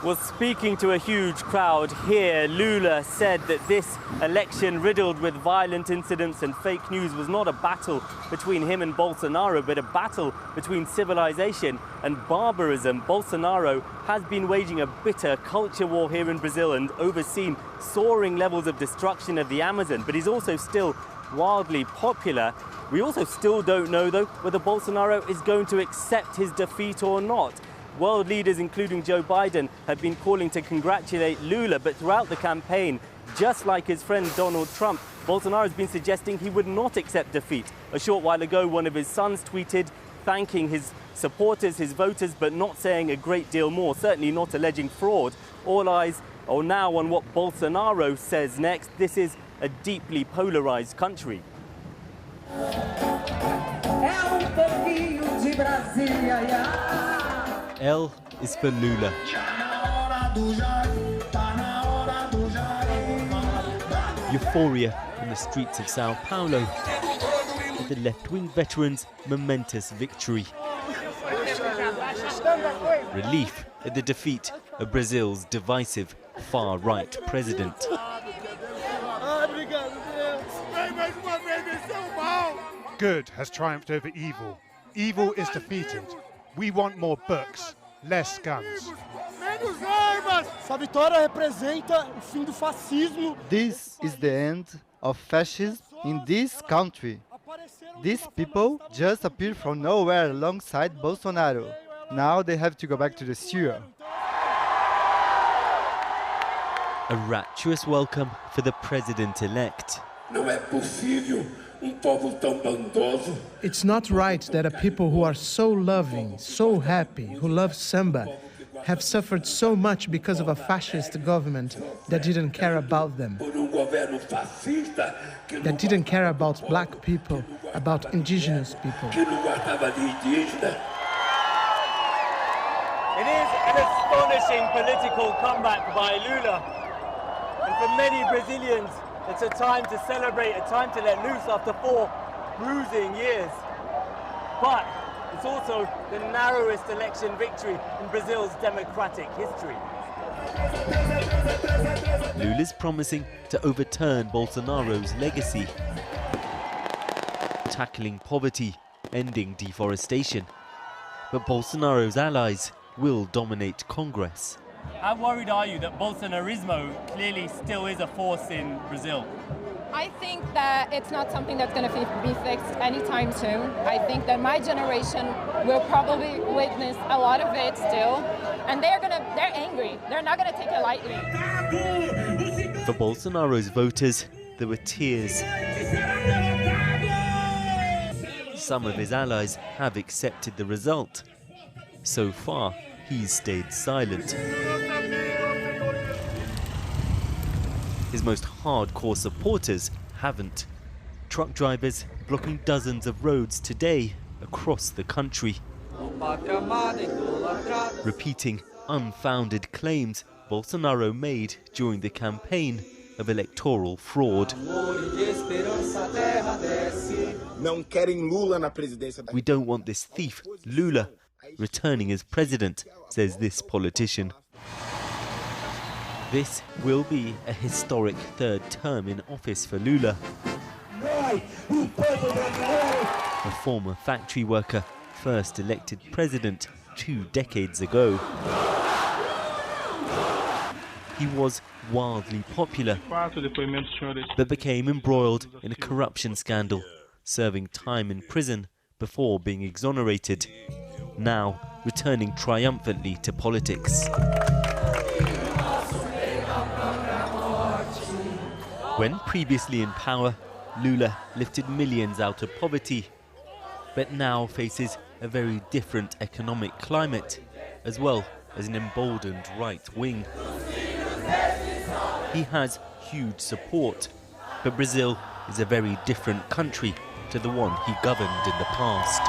Was speaking to a huge crowd here, Lula said that this election riddled with violent incidents and fake news was not a battle between him and Bolsonaro, but a battle between civilization and barbarism. Bolsonaro has been waging a bitter culture war here in Brazil and overseen soaring levels of destruction of the Amazon, but he's also still wildly popular. We also still don't know, though, whether Bolsonaro is going to accept his defeat or not. World leaders, including Joe Biden, have been calling to congratulate Lula, but throughout the campaign, just like his friend Donald Trump, Bolsonaro has been suggesting he would not accept defeat. A short while ago, one of his sons tweeted thanking his supporters, his voters, but not saying a great deal more, certainly not alleging fraud. All eyes are now on what Bolsonaro says next. This is a deeply polarized country. L is for Lula. Euphoria on the streets of Sao Paulo at the left-wing veterans' momentous victory. Relief at the defeat of Brazil's divisive far-right president. Good has triumphed over evil. Evil is defeated. We want more books, less guns. Essa vitória representa o fim do fascismo. This is the end of fascism in this country. These people just appeared from nowhere alongside Bolsonaro. Now they have to go back to the sewer. A rapturous welcome for the president-elect. Não é possível povo tão bondoso. It's not right that a people who are so loving, so happy, who love samba, have suffered so much because of a fascist government that didn't care about them, that didn't care about black people, about indigenous people. It is an astonishing political comeback by Lula. And for many Brazilians, it's a time to celebrate, a time to let loose after 4 bruising years. But it's also the narrowest election victory in Brazil's democratic history. Lula's promising to overturn Bolsonaro's legacy, tackling poverty, ending deforestation. But Bolsonaro's allies will dominate Congress. How worried are you that Bolsonarismo clearly still is a force in Brazil? I think that it's not something that's going to be fixed anytime soon. I think that my generation will probably witness a lot of it still, and they're angry. They're not going to take it lightly. For Bolsonaro's voters, there were tears. Some of his allies have accepted the result. So far, he's stayed silent. His most hardcore supporters haven't. Truck drivers blocking dozens of roads today across the country, repeating unfounded claims Bolsonaro made during the campaign of electoral fraud. We don't want this thief, Lula, returning as president, says this politician. This will be a historic third term in office for Lula. A former factory worker, first elected president 2 decades ago. He was wildly popular, but became embroiled in a corruption scandal, serving time in prison before being exonerated. Now returning triumphantly to politics. When previously in power, Lula lifted millions out of poverty, but now faces a very different economic climate, as well as an emboldened right wing. He has huge support, but Brazil is a very different country to the one he governed in the past.